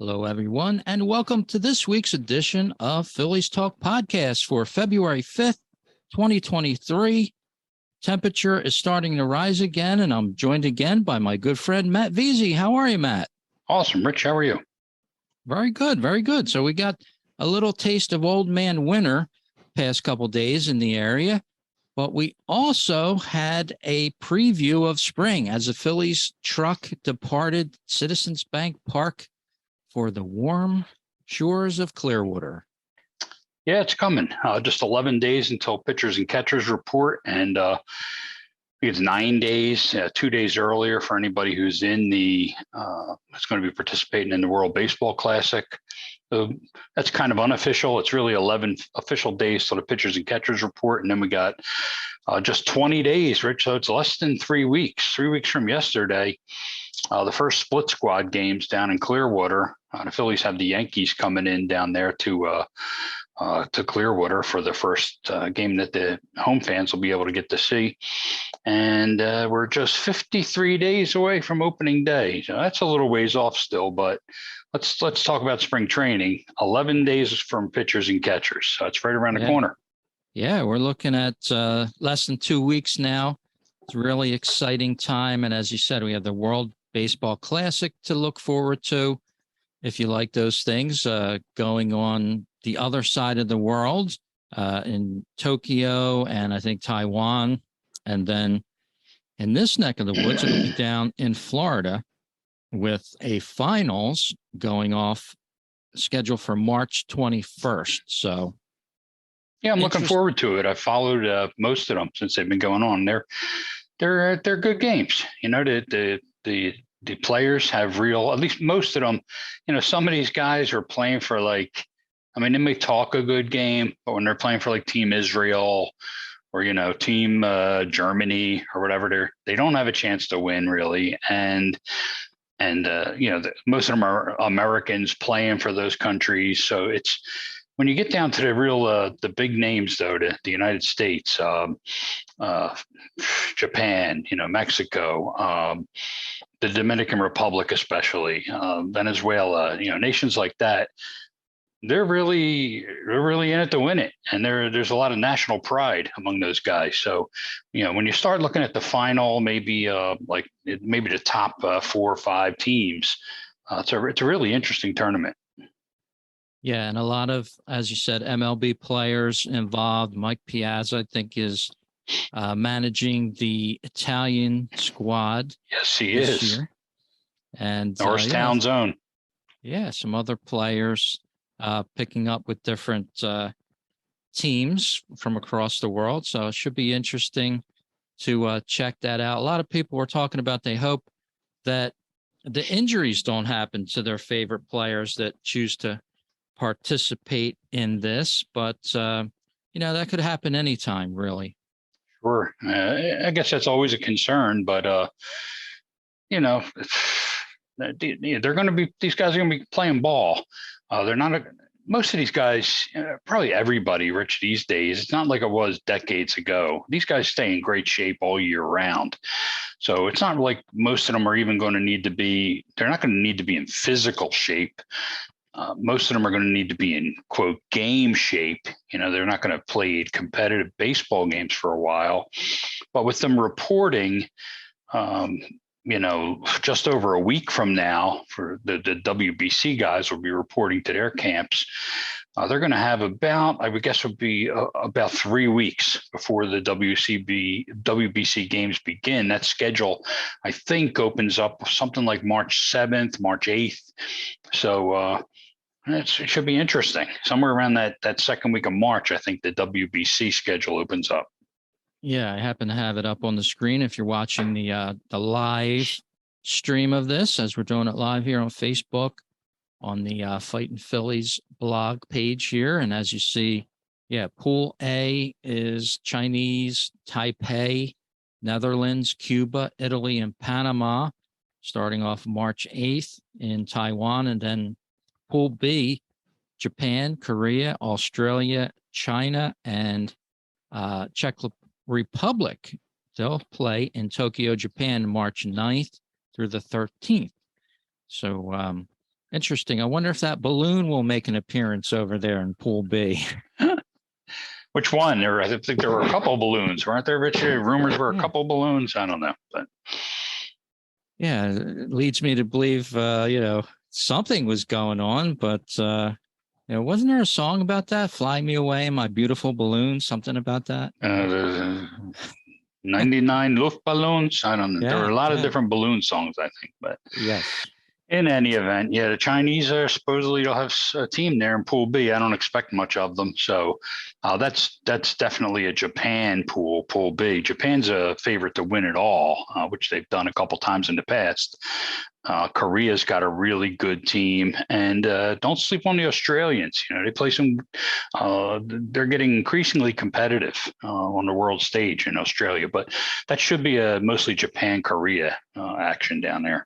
Hello, everyone, and welcome to this week's edition of Phillies Talk Podcast for February 5th, 2023. Temperature is starting to rise again, and I'm joined again by my good friend, Matt Veasey. How are you, Matt? Awesome. Rich, how are you? Very good, very good. So we got a little taste of old man winter past couple days in the area, but we also had a preview of spring as the Phillies truck departed Citizens Bank Park for the warm shores of Clearwater. Yeah, it's coming. Just 11 days until pitchers and catchers report, and it's 9 days, 2 days earlier for anybody who's in that's going to be participating in the World Baseball Classic. So that's kind of unofficial. It's really 11 official days till the pitchers and catchers report, and then we got just 20 days, Rich. So it's less than 3 weeks. 3 weeks from yesterday, the first split squad games down in Clearwater. The Phillies have the Yankees coming in down there to Clearwater for the first game that the home fans will be able to get to see. And we're just 53 days away from opening day. So that's a little ways off still, but let's talk about spring training. 11 days from pitchers and catchers. So it's right around the corner. Yeah, we're looking at less than 2 weeks now. It's a really exciting time. And as you said, we have the World Baseball Classic to look forward to. If you like those things, going on the other side of the world in Tokyo and I think Taiwan. And then in this neck of the woods, it'll be down in Florida with a finals going off scheduled for March 21st. So, yeah, I'm looking forward to it. I've followed most of them since they've been going on. They're good games. You know, the players have real, at least most of them, you know, some of these guys are playing for they may talk a good game, but when they're playing for like Team Israel or, you know, Team Germany or whatever, they don't have a chance to win really. And most of them are Americans playing for those countries. So it's, when you get down to the real, the big names though, the United States, Japan, you know, Mexico, the Dominican Republic, especially Venezuela, you know, nations like that, they're really in it to win it, and there's a lot of national pride among those guys. So, you know, when you start looking at the final, maybe the top 4 or 5 teams, it's a really interesting tournament. Yeah, and a lot of, as you said, MLB players involved. Mike Piazza, I think, is managing the Italian squad. Yes, he is. Year. And Norristown zone. Yeah, some other players picking up with different teams from across the world. So it should be interesting to check that out. A lot of people were talking about they hope that the injuries don't happen to their favorite players that choose to participate in this, but that could happen anytime, really. Sure. I guess that's always a concern, but they're going to be, these guys are going to be playing ball. They're not most of these guys, probably everybody, Rich, these days, it's not like it was decades ago. These guys stay in great shape all year round. So it's not like most of them are even going to need to be, they're not going to need to be in physical shape. Most of them are going to need to be in, quote, game shape. You know, they're not going to play competitive baseball games for a while. But with them reporting, just over a week from now, for the WBC guys will be reporting to their camps. They're going to have about 3 weeks before the WBC games begin. That schedule, I think, opens up something like March 7th, March 8th. So it should be interesting. Somewhere around that second week of March, I think the WBC schedule opens up. Yeah, I happen to have it up on the screen if you're watching the live stream of this, as we're doing it live here on Facebook on the Fightin' Phillies blog page here. And as you see, Pool A is Chinese, Taipei, Netherlands, Cuba, Italy, and Panama, starting off March 8th in Taiwan. And then Pool B, Japan, Korea, Australia, China, and Czech Republic. They'll play in Tokyo, Japan, March 9th through the 13th. So Interesting. I wonder if that balloon will make an appearance over there in Pool B. Which one? I think there were a couple balloons, weren't there, Richard? Rumors were a couple balloons. I don't know, but yeah, it leads me to believe, something was going on, but, wasn't there a song about that? Fly Me Away, My Beautiful Balloon, something about that? the 99 Luftballons. I don't know. There were Yeah. a lot of Yeah. different balloon songs, I think, but Yes. in any event, yeah, the Chinese are supposedly will have a team there in Pool B. I don't expect much of them, so that's definitely a Japan Pool B. Japan's a favorite to win it all, which they've done a couple times in the past. Korea's got a really good team, and don't sleep on the Australians. They play some. They're getting increasingly competitive on the world stage in Australia, but that should be a mostly Japan Korea action down there.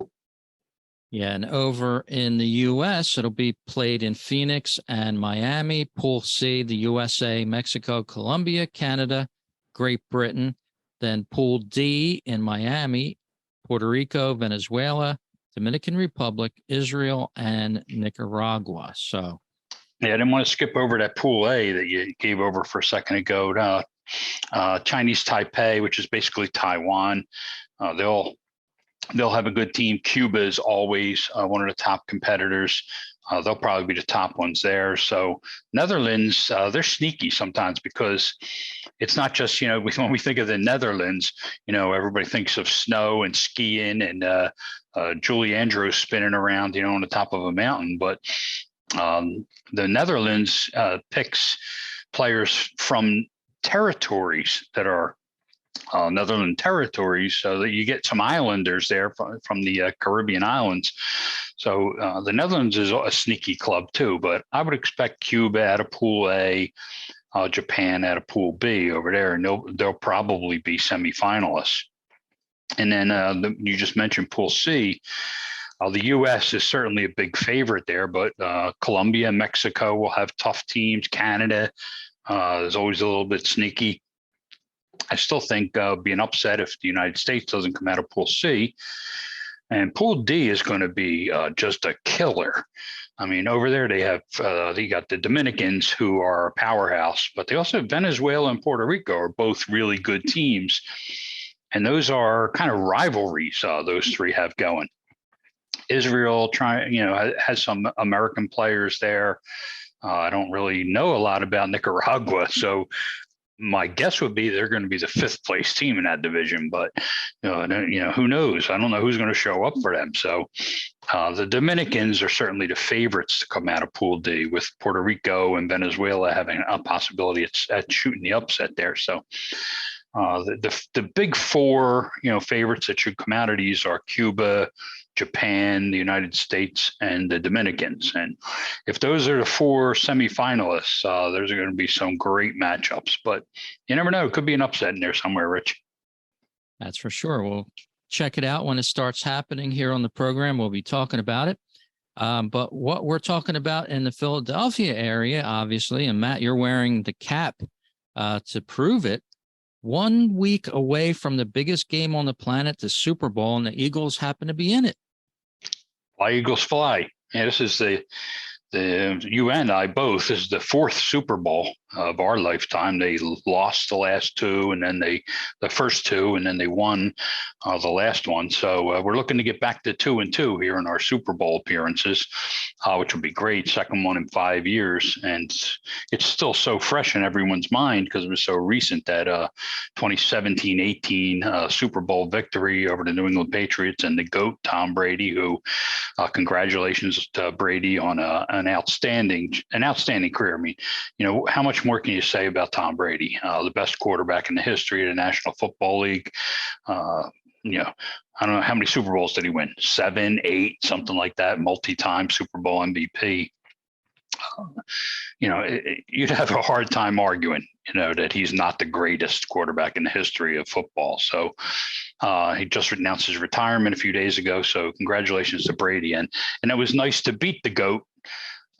Yeah, and over in the U.S., it'll be played in Phoenix and Miami. Pool C, the USA, Mexico, Colombia, Canada, Great Britain. Then Pool D in Miami, Puerto Rico, Venezuela, Dominican Republic, Israel, and Nicaragua. So, yeah, I didn't want to skip over that Pool A that you gave over for a second ago. Chinese Taipei, which is basically Taiwan. They'll have a good team. Cuba is always one of the top competitors. They'll probably be the top ones there. So Netherlands, they're sneaky sometimes because it's not just, when we think of the Netherlands, everybody thinks of snow and skiing and Julie Andrews spinning around, on the top of a mountain. But the Netherlands picks players from territories that are Netherlands territories, so that you get some islanders there from the Caribbean islands. So the Netherlands is a sneaky club too, but I would expect Cuba out of Pool A, Japan out of Pool B over there, and they'll probably be semifinalists. And then you just mentioned Pool C. The U.S. is certainly a big favorite there, but Colombia and Mexico will have tough teams. Canada is always a little bit sneaky. I still think be an upset if the United States doesn't come out of Pool C. And Pool D is going to be just a killer. I mean, over there they got the Dominicans, who are a powerhouse, but they also have Venezuela and Puerto Rico are both really good teams. And those are kind of rivalries those three have going. Israel has some American players there. I don't really know a lot about Nicaragua, so my guess would be they're going to be the fifth place team in that division, but who knows? I don't know who's going to show up for them. So the Dominicans are certainly the favorites to come out of Pool D, with Puerto Rico and Venezuela having a possibility at shooting the upset there. So the big four favorites that should come out of these are Cuba, Japan, the United States, and the Dominicans. And if those are the four semifinalists, there's going to be some great matchups. But you never know; it could be an upset in there somewhere, Rich. That's for sure. We'll check it out when it starts happening here on the program. We'll be talking about it. But what we're talking about in the Philadelphia area, obviously, and Matt, you're wearing the cap to prove it. 1 week away from the biggest game on the planet, the Super Bowl, and the Eagles happen to be in it. Fly, Eagles, fly. Yeah, this is you and I both, this is the fourth Super Bowl of our lifetime. They lost the last two, and then the first two, and then they won the last one. So we're looking to get back to 2-2 here in our Super Bowl appearances, which would be great. Second one in 5 years, and it's still so fresh in everyone's mind because it was so recent, that 2017-18 Super Bowl victory over the New England Patriots and the GOAT Tom Brady, who congratulations to Brady on an outstanding career. I mean, how much more can you say about Tom Brady? The best quarterback in the history of the National Football League. I don't know how many Super Bowls did he win? 7, 8, something like that. Multi-time Super Bowl MVP. You'd have a hard time arguing, that he's not the greatest quarterback in the history of football. So he just announced his retirement a few days ago. So congratulations to Brady. And it was nice to beat the GOAT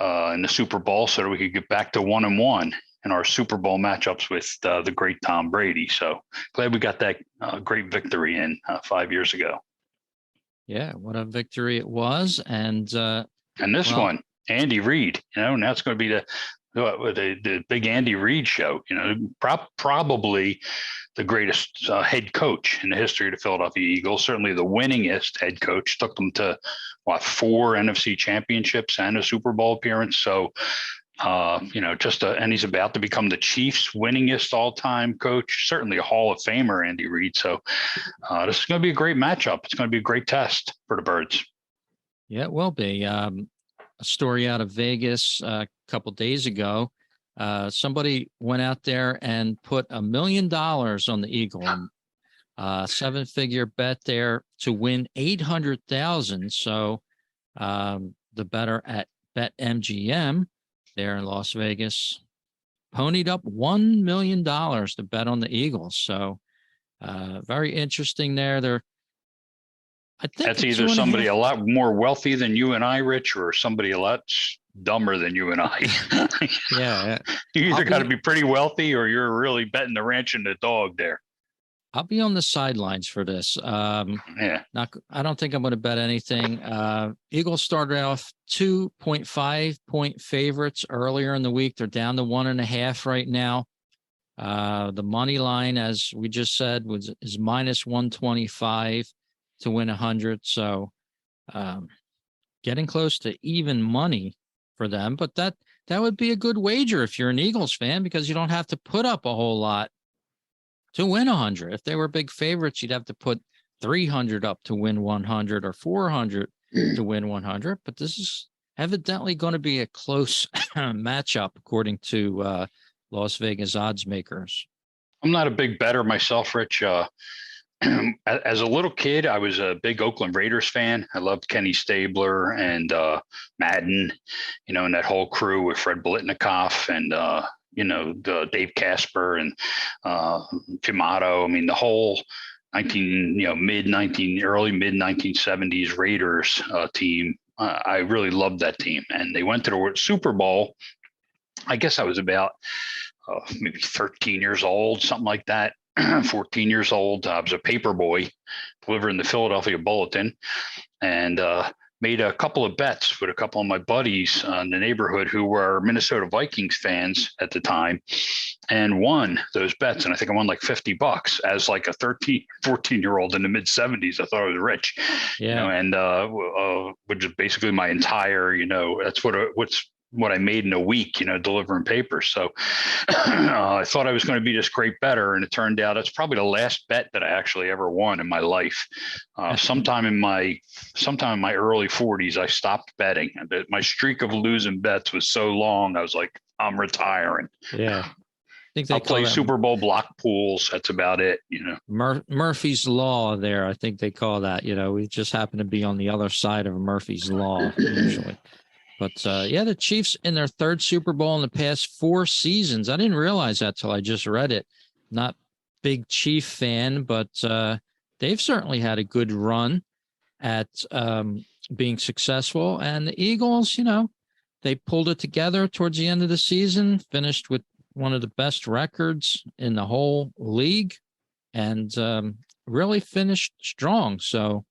in the Super Bowl so that we could get back to 1-1 in our Super Bowl matchups with the great Tom Brady. So glad we got that great victory in 5 years ago. Yeah, what a victory it was. And And this Well, one, Andy Reid, now it's going to be the big Andy Reid show, probably the greatest head coach in the history of the Philadelphia Eagles, certainly the winningest head coach, took them to 4 NFC championships and a Super Bowl appearance. So, and he's about to become the Chiefs' winningest all-time coach, certainly a Hall of Famer, Andy Reid. So this is going to be a great matchup. It's going to be a great test for the Birds. yeah, it will be. A story out of Vegas a couple days ago. Somebody went out there and put $1 million on the Eagle, 7-figure bet there to win 800,000. So the better at BetMGM there in Las Vegas ponied up $1 million to bet on the Eagles. So very interesting there. I think that's either somebody a lot more wealthy than you and I, Rich, or somebody a lot dumber than you and I. Yeah. You either got to be pretty wealthy or you're really betting the ranch and the dog there. I'll be on the sidelines for this. I don't think I'm going to bet anything. Eagles started off 2.5 point favorites earlier in the week. They're down to 1.5 right now. The money line, as we just said, is minus 125 to win 100. So getting close to even money for them. But that would be a good wager if you're an Eagles fan, because you don't have to put up a whole lot to win 100. If they were big favorites, you'd have to put 300 up to win 100 or 400 to win 100. But this is evidently going to be a close matchup, according to Las Vegas odds makers. I'm not a big bettor myself, Rich. As a little kid, I was a big Oakland Raiders fan. I loved Kenny Stabler and Madden, and that whole crew with Fred Blitnikoff and Dave Casper and Fimato. I mean, the whole early mid 1970s Raiders team. I really loved that team, and they went to the Super Bowl. I guess I was about maybe 13 years old, something like that. 14 years old. I was a paper boy delivering the Philadelphia Bulletin, and made a couple of bets with a couple of my buddies in the neighborhood who were Minnesota Vikings fans at the time, and won those bets. And I think I won like $50 as like a 13, 14-year-old in the mid 70s. I thought I was rich, which is basically my entire, that's what I made in a week, delivering papers. So I thought I was going to be this great bettor, and it turned out it's probably the last bet that I actually ever won in my life. Sometime in my early 40s, I stopped betting. My streak of losing bets was so long, I was like, I'm retiring. Yeah. I think I'll play Super Bowl block pools. That's about it, Murphy's Law there. I think they call that, we just happen to be on the other side of Murphy's Law usually. But the Chiefs in their third Super Bowl in the past 4 seasons. I didn't realize that till I just read it. Not big Chief fan, but they've certainly had a good run at being successful. And the Eagles, they pulled it together towards the end of the season, finished with one of the best records in the whole league, and really finished strong. So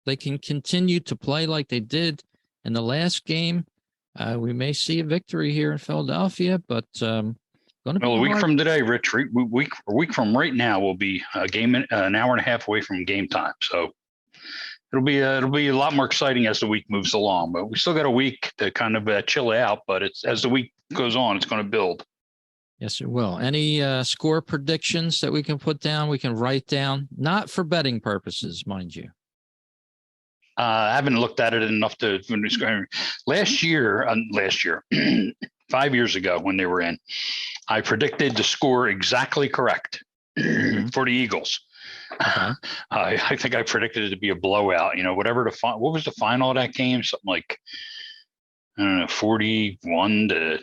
they can continue to play like they did in the last game. We may see a victory here in Philadelphia, but a week from today, Rich, a week from right now will be a game, an hour and a half away from game time. So it'll be a lot more exciting as the week moves along. But we still got a week to kind of chill out. But as the week goes on, it's going to build. Yes, it will. Any score predictions that we can put down? We can write down, not for betting purposes, mind you. I haven't looked at it enough to. Last year, 5 years ago when they were in, I predicted the score exactly correct for the Eagles. Okay. I think I predicted it to be a blowout. Whatever what was the final of that game? Something like, I don't know, 41 to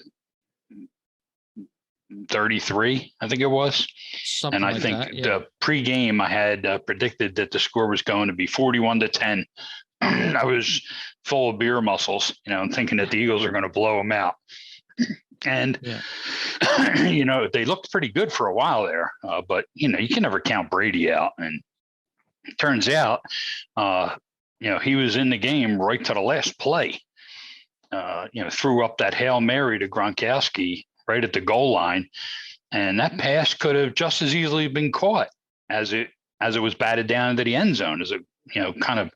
33, I think it was. Something and I think the pregame I had predicted that the score was going to be 41 to 10. I was full of beer muscles, and thinking that the Eagles are going to blow them out. And, they looked pretty good for a while there. But, you can never count Brady out. And it turns out, he was in the game right to the last play. threw up that Hail Mary to Gronkowski right at the goal line. And that pass could have just as easily been caught as it was batted down into the end zone, as it, kind of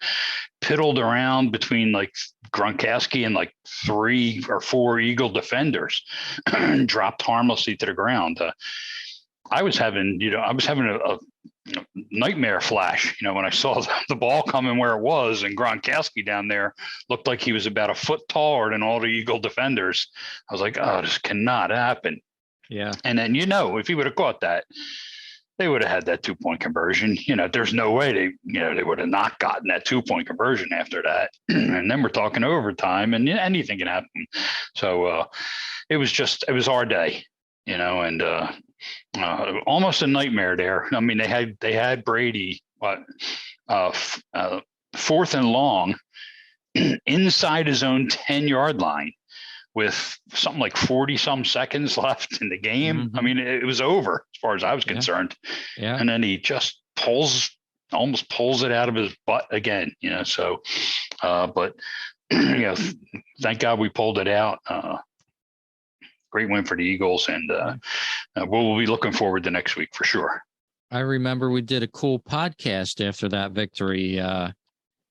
piddled around between like Gronkowski and like 3 or 4 Eagle defenders, dropped harmlessly to the ground. I was having a nightmare flash, when I saw the ball coming where it was, and Gronkowski down there looked like he was about a foot taller than all the Eagle defenders. I was like, oh, this cannot happen. Yeah. And then, if he would have caught that, they would have had that 2-point conversion. There's no way they would have not gotten that 2-point conversion after that. And then we're talking overtime, and anything can happen. So it was our day, and almost a nightmare there. I mean, they had Brady, 4th and long inside his own 10-yard line with something like 40 some seconds left in the game. Mm-hmm. I mean, it was over as far as I was concerned. Yeah. And then he just almost pulls it out of his butt again, so, but, thank God we pulled it out. Great win for the Eagles. And we'll be looking forward to next week for sure. I remember we did a cool podcast after that victory.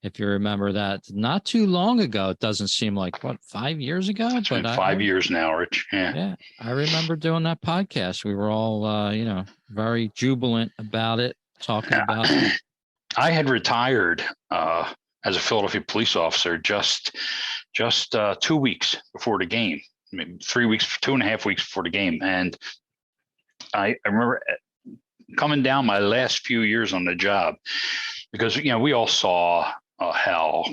If you remember that, not too long ago. It doesn't seem like 5 years ago. It's been 5 years now, Rich. Yeah, I remember doing that podcast. We were all, very jubilant about it, talking about it. I had retired as a Philadelphia police officer just 2 weeks before the game, maybe 3 weeks, 2.5 weeks before the game, and I remember coming down my last few years on the job, because we all saw how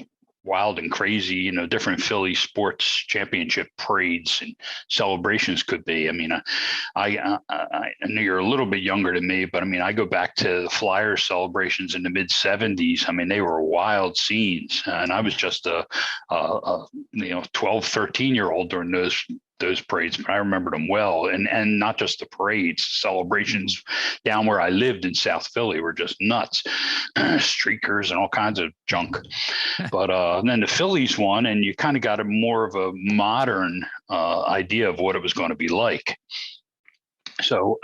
wild and crazy, different Philly sports championship parades and celebrations could be. I mean, I know you're a little bit younger than me, but I mean, I go back to the Flyers celebrations in the mid 70s. I mean, they were wild scenes, and I was just a 12, 13-year-old during those parades, but I remembered them well. And not just the parades, celebrations down where I lived in South Philly were just nuts, streakers and all kinds of junk. But then the Phillies won, and you kind of got a more of a modern idea of what it was going to be like. So,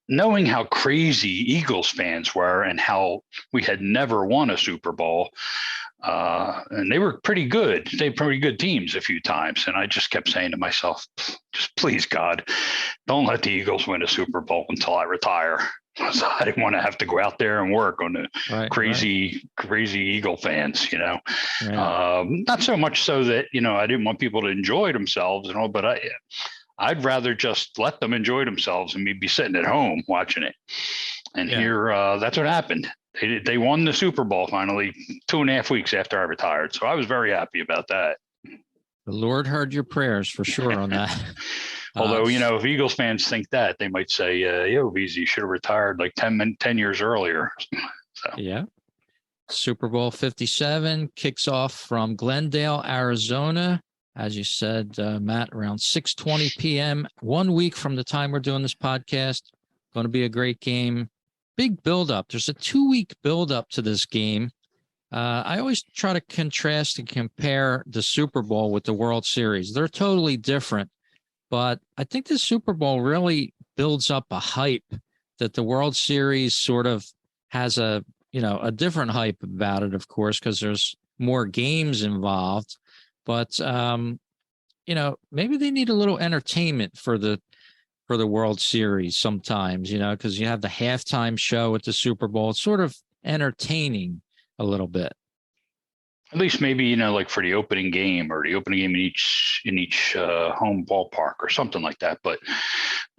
knowing how crazy Eagles fans were and how we had never won a Super Bowl, and they were pretty good. They were pretty good teams a few times. And I just kept saying to myself, just please, God, don't let the Eagles win a Super Bowl until I retire. So I didn't want to have to go out there and work on the crazy Eagle fans, Right. Not so much so that, I didn't want people to enjoy themselves and all, but I'd rather just let them enjoy themselves and me be sitting at home watching it. And here, that's what happened. They won the Super Bowl finally 2.5 weeks after I retired. So I was very happy about that. The Lord heard your prayers for sure on that. Although, if Eagles fans think that, they might say, Veasey should have retired like 10 years earlier. So. Yeah. Super Bowl 57 kicks off from Glendale, Arizona. As you said, Matt, around 6:20 p.m., 1 week from the time we're doing this podcast. Going to be a great game. Big buildup. There's a 2-week buildup to this game. I always try to contrast and compare the Super Bowl with the World Series. They're totally different, but I think the Super Bowl really builds up a hype that the World Series sort of has a different hype about it, of course, because there's more games involved. But, maybe they need a little entertainment for the World Series sometimes, because you have the halftime show at the Super Bowl. It's sort of entertaining a little bit. At least maybe, like for the opening game or the opening game in each home ballpark or something like that. But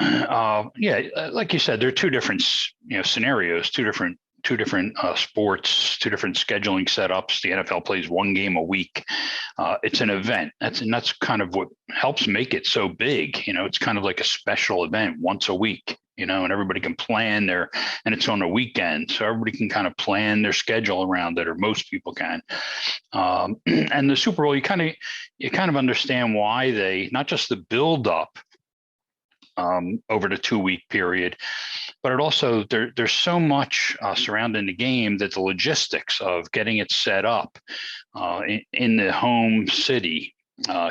like you said, there are two different, scenarios, two different sports, two different scheduling setups. The NFL plays one game a week. It's an event. That's kind of what helps make it so big. It's kind of like a special event once a week, and everybody can plan and it's on a weekend. So everybody can kind of plan their schedule around it, or most people can. And the Super Bowl, you kind of understand why they, not just the build up over the 2-week period, but it also there's so much surrounding the game that the logistics of getting it set up in the home city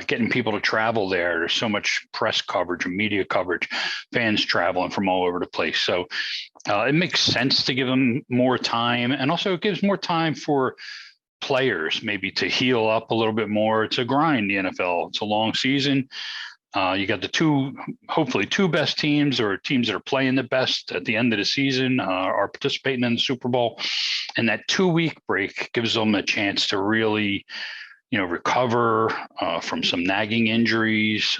getting people to travel there. There's so much press coverage and media coverage, fans traveling from all over the place. So it makes sense to give them more time. And also it gives more time for players maybe to heal up a little bit more. It's a grind, the NFL. It's a long season. You got hopefully two best teams, or teams that are playing the best at the end of the season, are participating in the Super Bowl. And that 2-week break gives them a chance to really, recover from some nagging injuries.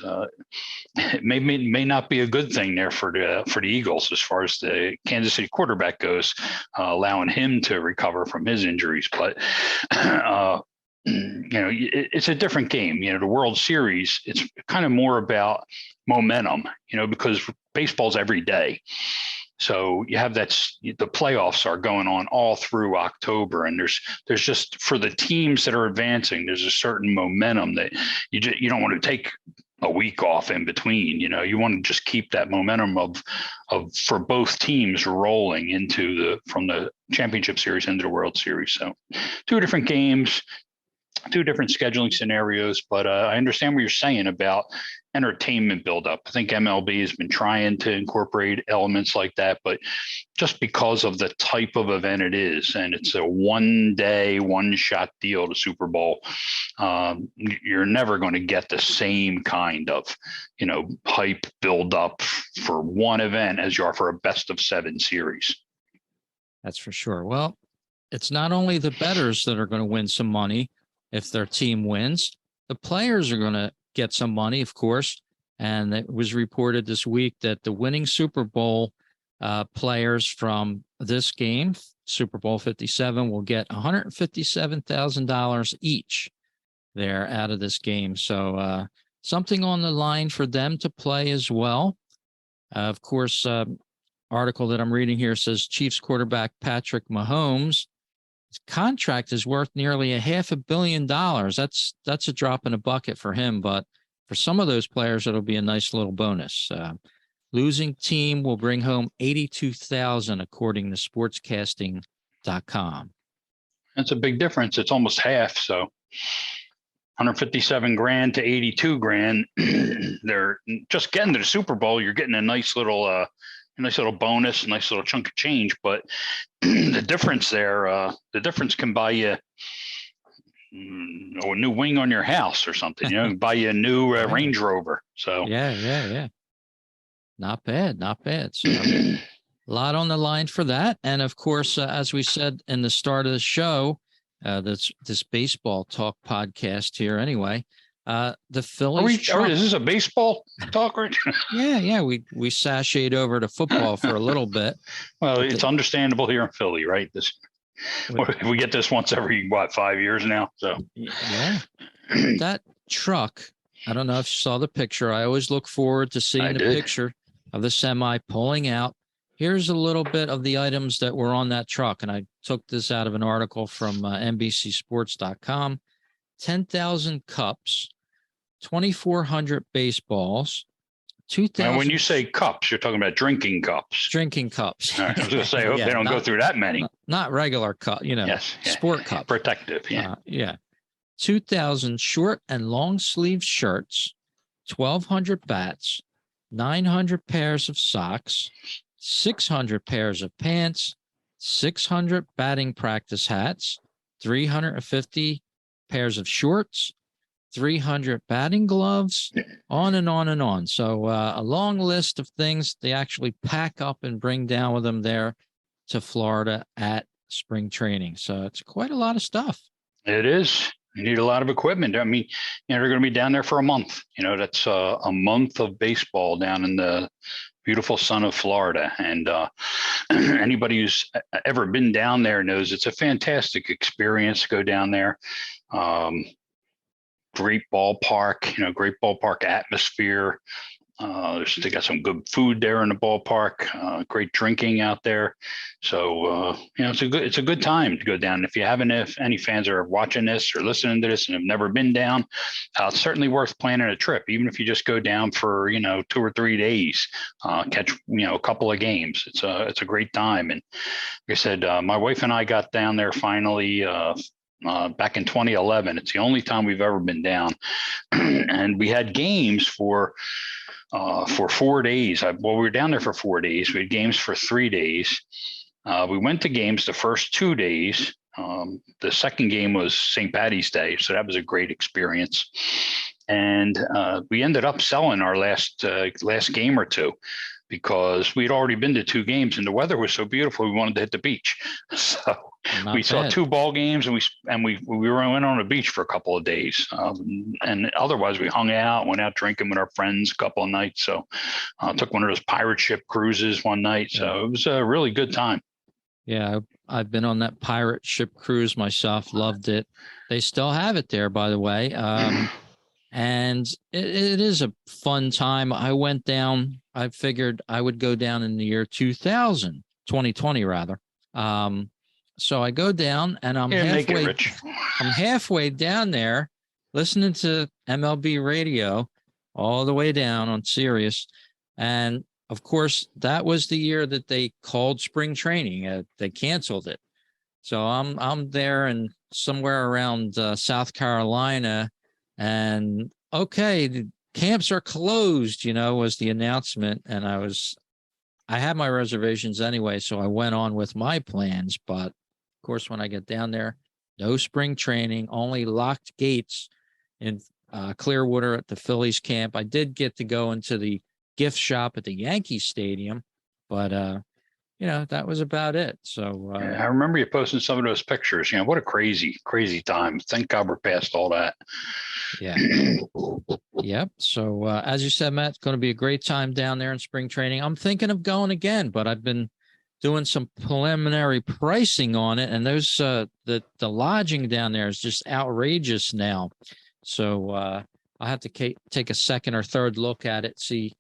It may not be a good thing there for the Eagles as far as the Kansas City quarterback goes, allowing him to recover from his injuries. But it's a different game. The World Series, it's kind of more about momentum, because baseball's every day. So you have the playoffs are going on all through October, and there's just, for the teams that are advancing, there's a certain momentum that you don't want to take a week off in between. You want to just keep that momentum of for both teams rolling from the championship series into the World Series. So 2 different games, 2 different scheduling scenarios, but I understand what you're saying about entertainment buildup. I think MLB has been trying to incorporate elements like that, but just because of the type of event it is, and it's a 1-day, 1-shot deal, the Super Bowl, you're never going to get the same kind of, hype buildup for one event as you are for a best-of-7 series. That's for sure. Well, it's not only the bettors that are going to win some money if their team wins. The players are going to get some money, of course. And it was reported this week that the winning Super Bowl players from this game, Super Bowl 57, will get $157,000 each there out of this game. So something on the line for them to play as well. Of course, article that I'm reading here says Chiefs quarterback Patrick Mahomes, his contract is worth nearly $500 million. That's a drop in a bucket for him, but for some of those players, it'll be a nice little bonus. Losing team will bring home $82,000, according to sportscasting.com. That's a big difference. It's almost half. So 157 grand to 82 grand. They're just getting to the Super Bowl. You're getting a nice little bonus, a nice little chunk of change. But the difference there, the difference can buy you a new wing on your house or something, buy you a new Range Rover. So yeah. Not bad. So a lot on the line for that. And of course, as we said in the start of the show, this baseball talk podcast here anyway, the Phillies. Is this a baseball talk? Right? Yeah. We sashayed over to football for a little bit. Well, it's understandable here in Philly, right? We get this once every 5 years now. So yeah, that truck. I don't know if you saw the picture. I always look forward to seeing the picture of the semi pulling out. Here's a little bit of the items that were on that truck, and I took this out of an article from NBCSports.com. 10,000 cups, 2,400 baseballs, 2,000. And when you say cups, you're talking about drinking cups. Drinking cups. I was going to say, I hope they don't go through that many. Not regular cup, sport cups. Protective, yeah. 2,000 short and long sleeve shirts, 1,200 bats, 900 pairs of socks, 600 pairs of pants, 600 batting practice hats, 350 pairs of shorts, 300 batting gloves, on and on and on. So a long list of things they actually pack up and bring down with them there to Florida at spring training. So it's quite a lot of stuff. It is. You need a lot of equipment. I mean, they're going to be down there for a month. That's a month of baseball down in the beautiful sun of Florida. And anybody who's ever been down there knows it's a fantastic experience to go down there. Great ballpark, great ballpark atmosphere. They got some good food there in the ballpark. Great drinking out there. So it's a good time to go down. If any fans are watching this or listening to this and have never been down, it's certainly worth planning a trip. Even if you just go down for 2 or 3 days, catch a couple of games. It's a great time. And like I said, my wife and I got down there finally back in 2011. It's the only time we've ever been down. And we had games for 4 days. We were down there for 4 days. We had games for 3 days. We went to games the first 2 days. The second game was St. Patty's Day, so that was a great experience. And we ended up selling our last game or two because we'd already been to 2 games and the weather was so beautiful we wanted to hit the beach. So we saw 2 ball games and we went on the beach for a couple of days. And otherwise we hung out, went out drinking with our friends a couple of nights. So took one of those pirate ship cruises one night. So it was a really good time. Yeah, I've been on that pirate ship cruise myself. Loved it. They still have it there, by the way. And it is a fun time. I went down. I figured I would go down in the year 2020 rather. So I go down and I'm halfway down there listening to MLB radio all the way down on Sirius. And of course, that was the year that they called spring training. They canceled it. So I'm there and somewhere around South Carolina, and okay, the camps are closed, was the announcement. And I had my reservations anyway, so I went on with my plans. But of course, when I get down there, no spring training, only locked gates in Clearwater at the Phillies camp. I did get to go into the gift shop at the Yankee Stadium, but that was about it. So I remember you posting some of those pictures. What a crazy time. Thank God we're past all that. Yeah. Yep. So as you said, Matt, it's going to be a great time down there in spring training. I'm thinking of going again, but I've been doing some preliminary pricing on it, and those the lodging down there is just outrageous now. So I'll have to take a second or third look at it, see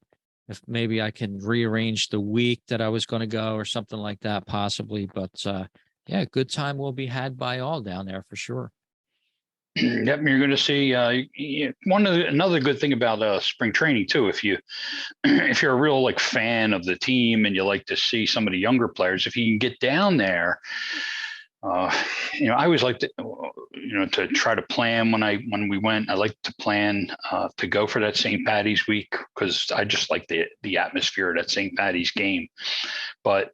if maybe I can rearrange the week that I was going to go or something like that, possibly. But good time will be had by all down there for sure. Yep, you're going to see another good thing about spring training too. If you're a real fan of the team and you like to see some of the younger players, if you can get down there. I always like to try to plan when we went. I like to plan to go for that St. Patty's week because I just like the atmosphere of that St. Patty's game. But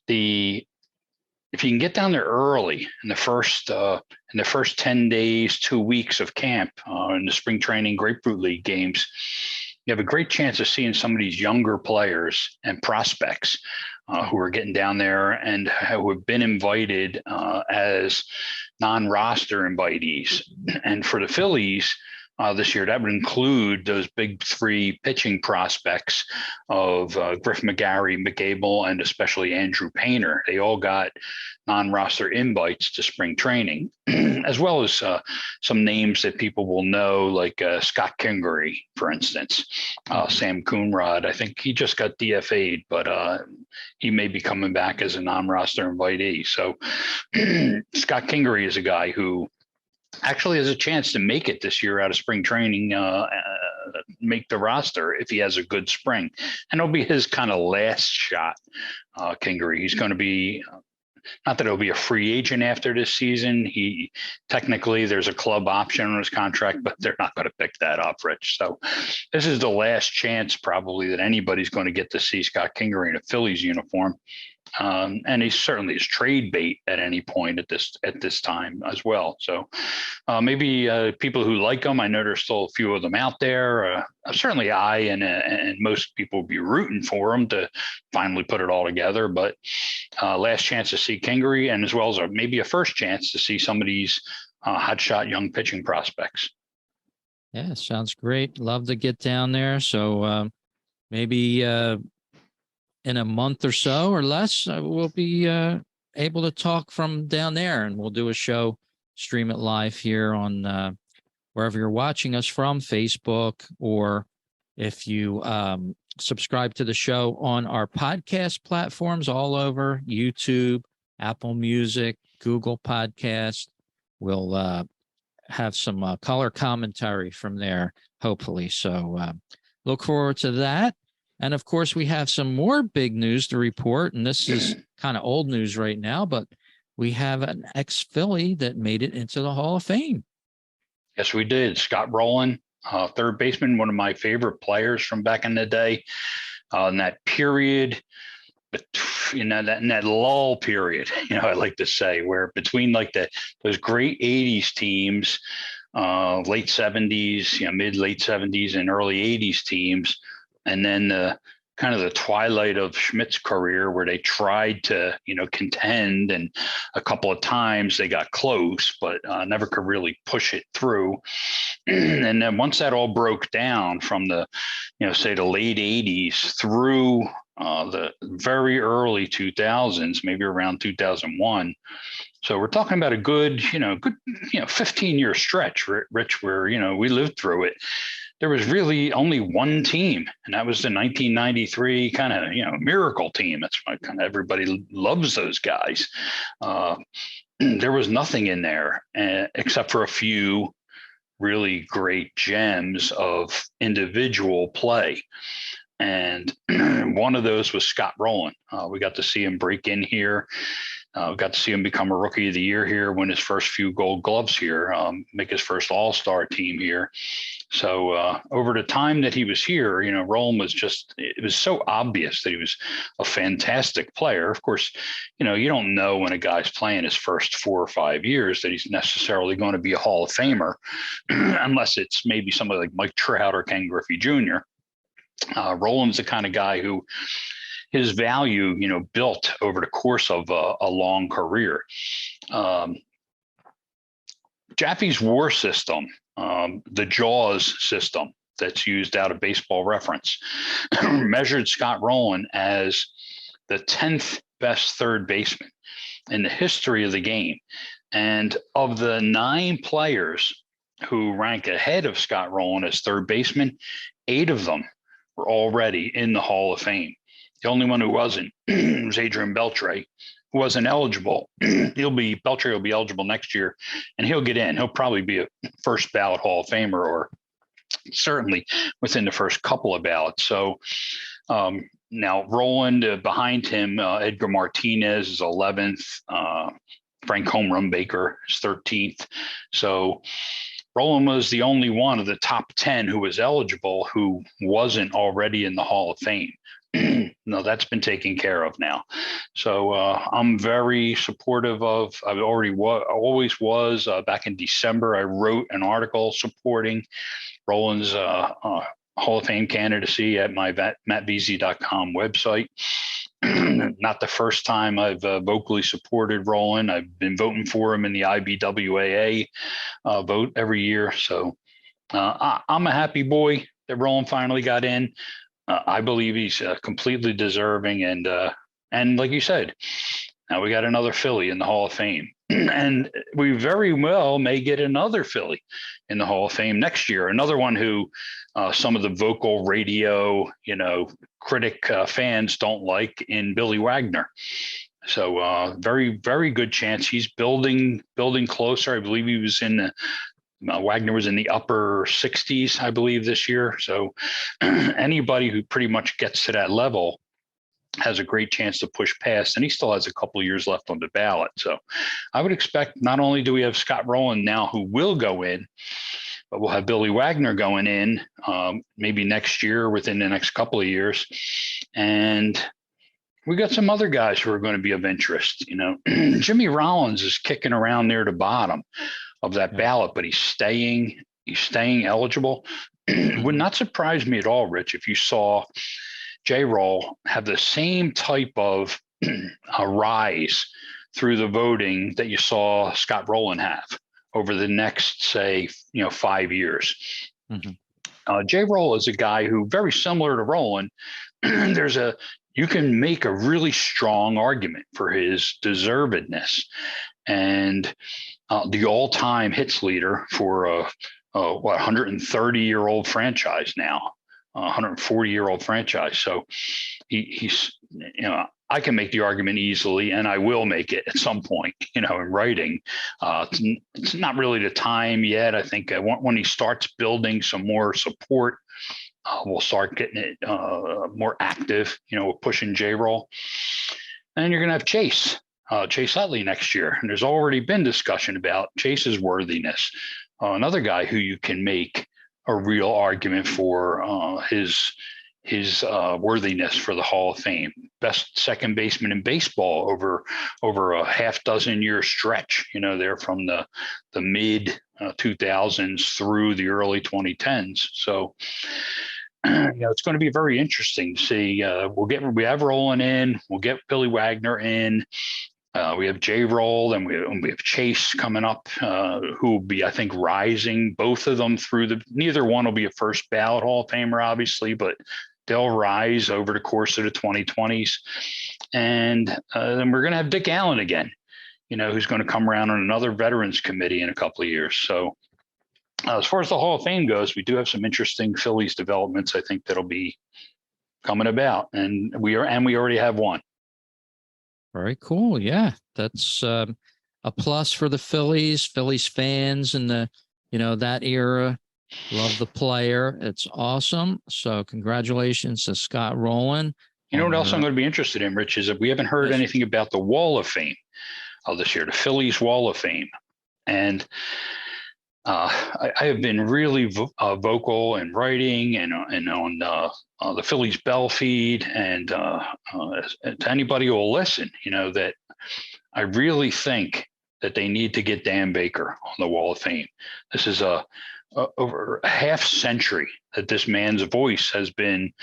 if you can get down there early in the first 10 days, 2 weeks of camp in the spring training Grapefruit League games, you have a great chance of seeing some of these younger players and prospects who are getting down there and who have been invited as non-roster invitees. And for the Phillies this year, that would include those big 3 pitching prospects of Griff McGarry, McGable, and especially Andrew Painter. They all got non-roster invites to spring training, as well as some names that people will know, like Scott Kingery, for instance. Sam Coonrod, I think he just got DFA'd, but he may be coming back as a non-roster invitee. So Scott Kingery is a guy who actually has a chance to make it this year out of spring training, make the roster if he has a good spring. And it'll be his kind of last shot, Kingery. He's going to be, not that he'll be a free agent after this season. Technically there's a club option on his contract, but they're not going to pick that up, Rich. So this is the last chance probably that anybody's going to get to see Scott Kingery in a Phillies uniform. And he certainly is trade bait at any point at this time as well. So maybe people who like him, I know there's still a few of them out there. Certainly I and most people would be rooting for him to finally put it all together. But last chance to see Kingery, and as well as maybe a first chance to see some of these hotshot young pitching prospects. Yeah, sounds great. Love to get down there. So maybe in a month or so or less, we'll be able to talk from down there, and we'll do a show, stream it live here on wherever you're watching us from, Facebook, or if you subscribe to the show on our podcast platforms all over YouTube, Apple Music, Google Podcast. We'll have some color commentary from there, hopefully. So look forward to that. And of course, we have some more big news to report. And this is kind of old news right now, but we have an ex-Philly that made it into the Hall of Fame. Yes, we did. Scott Rowland, third baseman, one of my favorite players from back in the day. In that period, but in that lull period, I like to say, where between like those great '80s teams, late '70s, mid late '70s and early '80s teams, and then the kind of the twilight of Schmidt's career, where they tried to contend, and a couple of times they got close, but never could really push it through. And then once that all broke down from the say the late '80s through the very early 2000s, maybe around 2001. So we're talking about a good 15-year stretch, Rich, where we lived through it. There was really only one team, and that was the 1993 kind of miracle team. That's why kind of everybody loves those guys. There was nothing in there except for a few really great gems of individual play. And one of those was Scott Rowland. We got to see him break in here. We got to see him become a Rookie of the Year here, win his first few Gold Gloves here, make his first All-Star team here. So over the time that he was here, Rowland was it was so obvious that he was a fantastic player. Of course, you don't know when a guy's playing his first 4 or 5 years that he's necessarily going to be a Hall of Famer, unless it's maybe somebody like Mike Trout or Ken Griffey Jr. Rowland's the kind of guy who his value, built over the course of a long career. Jaffe's WAR system, the JAWS system that's used out of Baseball Reference, measured Scott Rowland as the 10th best third baseman in the history of the game. And of the 9 players who rank ahead of Scott Rowland as third baseman, 8 of them were already in the Hall of Fame. The only one who wasn't was Adrian Beltre, who wasn't eligible. Beltre will be eligible next year, and he'll get in. He'll probably be a first ballot Hall of Famer, or certainly within the first couple of ballots. So now Rowland, behind him, Edgar Martinez is 11th. Frank Home Run Baker is 13th. So Rowland was the only one of the top 10 who was eligible who wasn't already in the Hall of Fame. No, that's been taken care of now. So I'm very supportive of, I always was. Back in December, I wrote an article supporting Rowland's Hall of Fame candidacy at my mattveasey.com website. Not the first time I've vocally supported Rowland. I've been voting for him in the IBWAA vote every year. So I'm a happy boy that Rowland finally got in. I believe he's completely deserving. And like you said, now we got another Philly in the Hall of Fame. And we very well may get another Philly in the Hall of Fame next year. Another one who some of the vocal radio, critic fans don't like, in Billy Wagner. So very, very good chance he's building closer. I believe he was Wagner was in the upper 60s, I believe, this year. So anybody who pretty much gets to that level has a great chance to push past, and he still has a couple of years left on the ballot. So I would expect not only do we have Scott Rowland now who will go in, but we'll have Billy Wagner going in maybe next year, within the next couple of years. And we got some other guys who are going to be of interest. Jimmy Rollins is kicking around near the bottom of that ballot, but he's staying eligible. It would not surprise me at all, Rich, if you saw J-Roll have the same type of a rise through the voting that you saw Scott Rowland have over the next, say, 5 years. Mm-hmm. J-Roll is a guy who, very similar to Rowland, you can make a really strong argument for his deservedness. And the all-time hits leader for a 130-year-old franchise now, 140-year-old franchise. So he's, I can make the argument easily, and I will make it at some point, in writing. It's not really the time yet. I think when he starts building some more support, we'll start getting it more active, pushing J-Roll. And you're going to have Chase. Chase Utley next year. And there's already been discussion about Chase's worthiness. Another guy who you can make a real argument for his worthiness for the Hall of Fame. Best second baseman in baseball over a half dozen year stretch. They're from the mid 2000s through the early 2010s. So it's going to be very interesting to see. We have Roland in. We'll get Billy Wagner in. We have J. Roll, and we have Chase coming up, who will be, I think, rising. Both of them neither one will be a first ballot Hall of Famer, obviously, but they'll rise over the course of the 2020s. And then we're going to have Dick Allen again, who's going to come around on another veterans committee in a couple of years. So as far as the Hall of Fame goes, we do have some interesting Phillies developments, I think, that'll be coming about. And we already have one. Very cool. Yeah, that's a plus for the Phillies fans and that era. Love the player. It's awesome. So congratulations to Scott Rowland. You know what else I'm going to be interested in, Rich, is that we haven't heard anything about the Wall of Fame this year, the Phillies Wall of Fame. And I have been really vocal in writing and on the Phillies Bell feed, and to anybody who will listen, that I really think that they need to get Dan Baker on the Wall of Fame. This is over a half century that this man's voice has been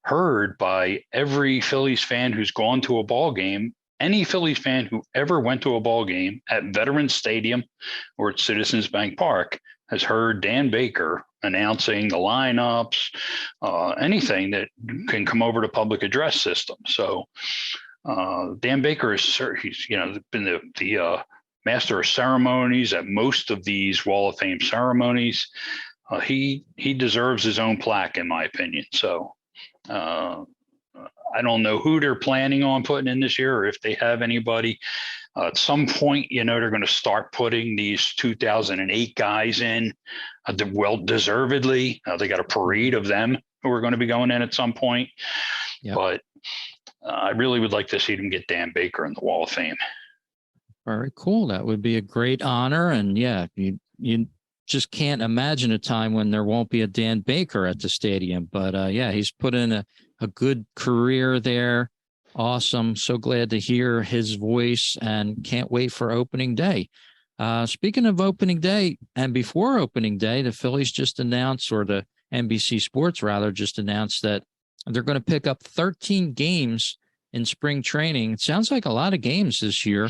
heard by every Phillies fan who's gone to a ball game. Any Phillies fan who ever went to a ball game at Veterans Stadium or at Citizens Bank Park has heard Dan Baker announcing the lineups, anything that can come over the public address system. So Dan Baker he's been the master of ceremonies at most of these Wall of Fame ceremonies. He deserves his own plaque, in my opinion. So I don't know who they're planning on putting in this year, or if they have anybody. At some point, they're going to start putting these 2008 guys in, well deservedly. They got a parade of them who are going to be going in at some point. Yep. But I really would like to see them get Dan Baker in the Wall of Fame. Very cool. That would be a great honor. And yeah, you just can't imagine a time when there won't be a Dan Baker at the stadium. But yeah, he's put in a good career there. Awesome. So glad to hear his voice and can't wait for opening day. Speaking of opening day, and before opening day, the Phillies just announced, or the NBC Sports rather, just announced that they're going to pick up 13 games in spring training. It sounds like a lot of games this year,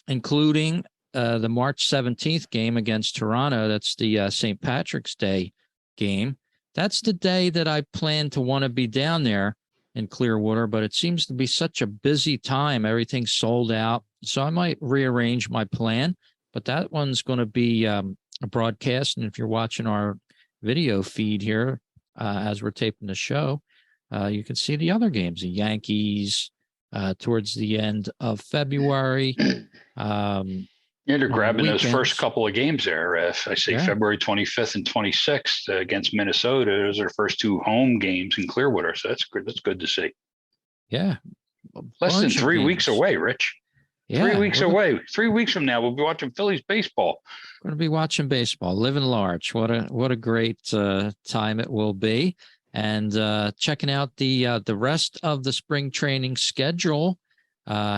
including the March 17th game against Toronto. That's the St. Patrick's Day game. That's the day that I plan to want to be down there in Clearwater, but it seems to be such a busy time. Everything's sold out. So I might rearrange my plan, but that one's going to be a broadcast. And if you're watching our video feed here, as we're taping the show, you can see the other games, the Yankees towards the end of February. They're grabbing those first couple of games there. If I say February 25th and 26th against Minnesota, those are the first two home games in Clearwater. So that's good. That's good to see. Yeah. Less than 3 weeks away, Rich. Yeah, 3 weeks away. 3 weeks from now, we'll be watching Phillies baseball. We're going to be watching baseball, living large. What a great time it will be. And checking out the rest of the spring training schedule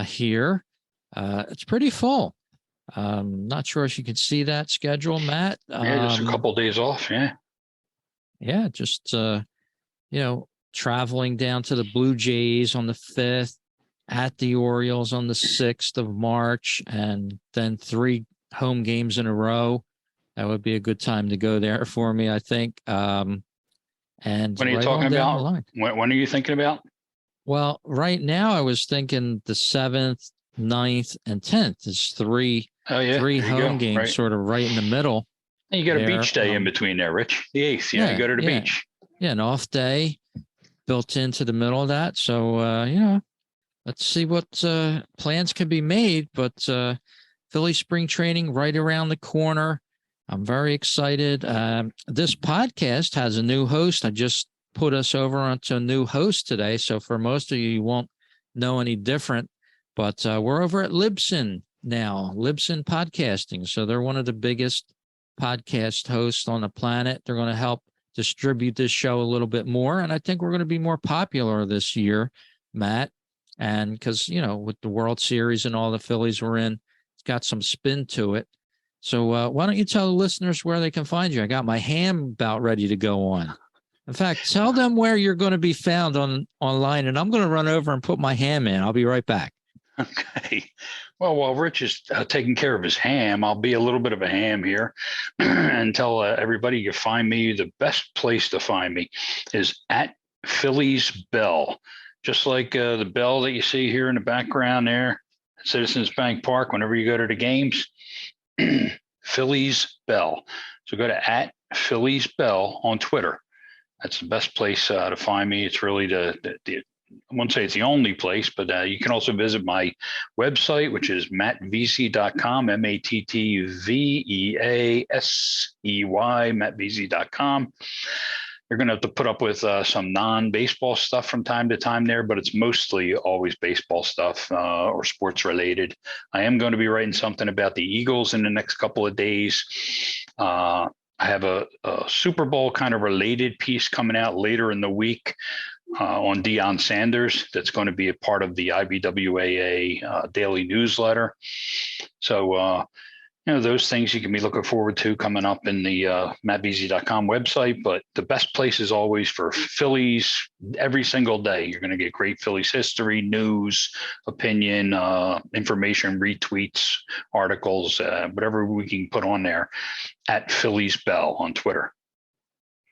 here. It's pretty full. Not sure if you can see that schedule, Matt. Yeah, just a couple of days off. Yeah. Yeah. Just, traveling down to the Blue Jays on the 5th, at the Orioles on the 6th of March, and then 3 home games in a row. That would be a good time to go there for me, I think. And when are you talking about? When are you thinking about? Well, right now I was thinking the 7th, 9th, and 10th is 3 home games, sort of right in the middle. And you got a beach day in between there, Rich. The 8th, you go to the beach. Yeah, an off day built into the middle of that. So, let's see what plans can be made. But Philly spring training right around the corner. I'm very excited. This podcast has a new host. I just put us over onto a new host today. So for most of you, you won't know any different. But we're over at Libsyn now, Libsyn Podcasting. So they're one of the biggest podcast hosts on the planet. They're going to help distribute this show a little bit more. And I think we're going to be more popular this year, Matt. And because, with the World Series and all the Phillies we're in, it's got some spin to it. So why don't you tell the listeners where they can find you? I got my ham about ready to go on. In fact, tell them where you're going to be found online, and I'm going to run over and put my ham in. I'll be right back. Okay. Well, while Rich is taking care of his ham, I'll be a little bit of a ham here and tell everybody you can find me. The best place to find me is at Phillies Bell. Just like the bell that you see here in the background there at Citizens Bank Park, whenever you go to the games, Phillies Bell. So go to at Phillies Bell on Twitter. That's the best place to find me. It's really I won't say it's the only place, but you can also visit my website, which is mattveasey.com, MattVeasey, mattveasey.com. You're going to have to put up with some non-baseball stuff from time to time there, but it's mostly always baseball stuff or sports related. I am going to be writing something about the Eagles in the next couple of days. I have a Super Bowl kind of related piece coming out later in the week on Deion Sanders. That's going to be a part of the IBWAA daily newsletter. So, those things you can be looking forward to coming up in the mattveasey.com website. But the best place is always for Phillies every single day. You're going to get great Phillies history, news, opinion, information, retweets, articles, whatever we can put on there at Phillies Bell on Twitter.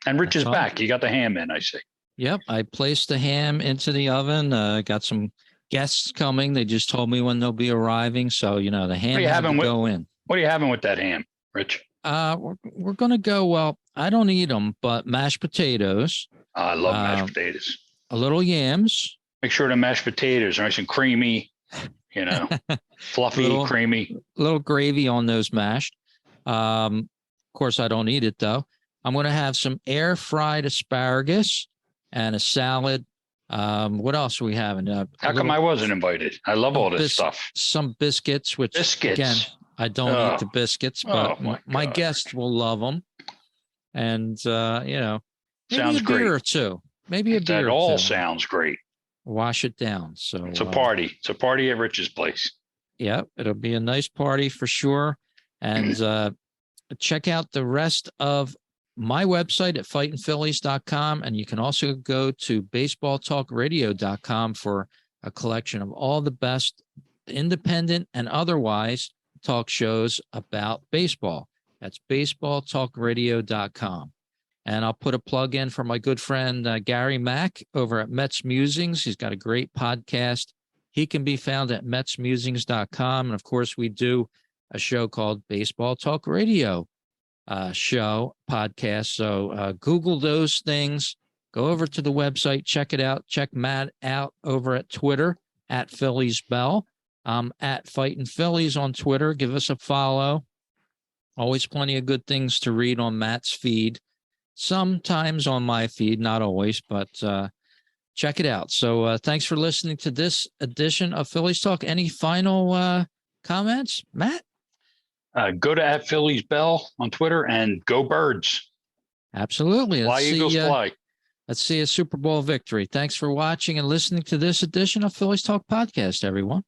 And Rich is back. You got the ham in, I see. Yep. I placed the ham into the oven. Got some guests coming. They just told me when they'll be arriving. So, the ham had to go in. What are you having with that ham, Rich? We're going to go, well, I don't eat them, but mashed potatoes. I love mashed potatoes. A little yams. Make sure the mashed potatoes are nice and creamy, fluffy, creamy. A little gravy on those mashed. Of course, I don't eat it, though. I'm going to have some air fried asparagus and a salad. What else are we having? How come I wasn't invited? I love all this stuff. Some biscuits, which again, I don't eat the biscuits, but my guests will love them. And, maybe sounds a beer great. or two. Maybe a beer That or all two. sounds great. Wash it down. So it's a party. It's a party at Rich's place. Yeah, it'll be a nice party for sure. And check out the rest of my website at fightingphillies.com. And you can also go to baseballtalkradio.com for a collection of all the best independent and otherwise talk shows about baseball. That's baseballtalkradio.com. And I'll put a plug in for my good friend Gary Mack over at Mets Musings. He's got a great podcast. He can be found at metsmusings.com. And of course, we do a show called Baseball Talk Radio show podcast. So Google those things. Go over to the website, check it out. Check Matt out over at Twitter at Phillies Bell. At Fighting Phillies on Twitter. Give us a follow. Always plenty of good things to read on Matt's feed. Sometimes on my feed, not always, but check it out. So thanks for listening to this edition of Phillies Talk. Any final comments, Matt? Go to at Phillies Bell on Twitter and go Birds. Absolutely. Fly Eagles fly. Let's see a Super Bowl victory. Thanks for watching and listening to this edition of Phillies Talk Podcast, everyone.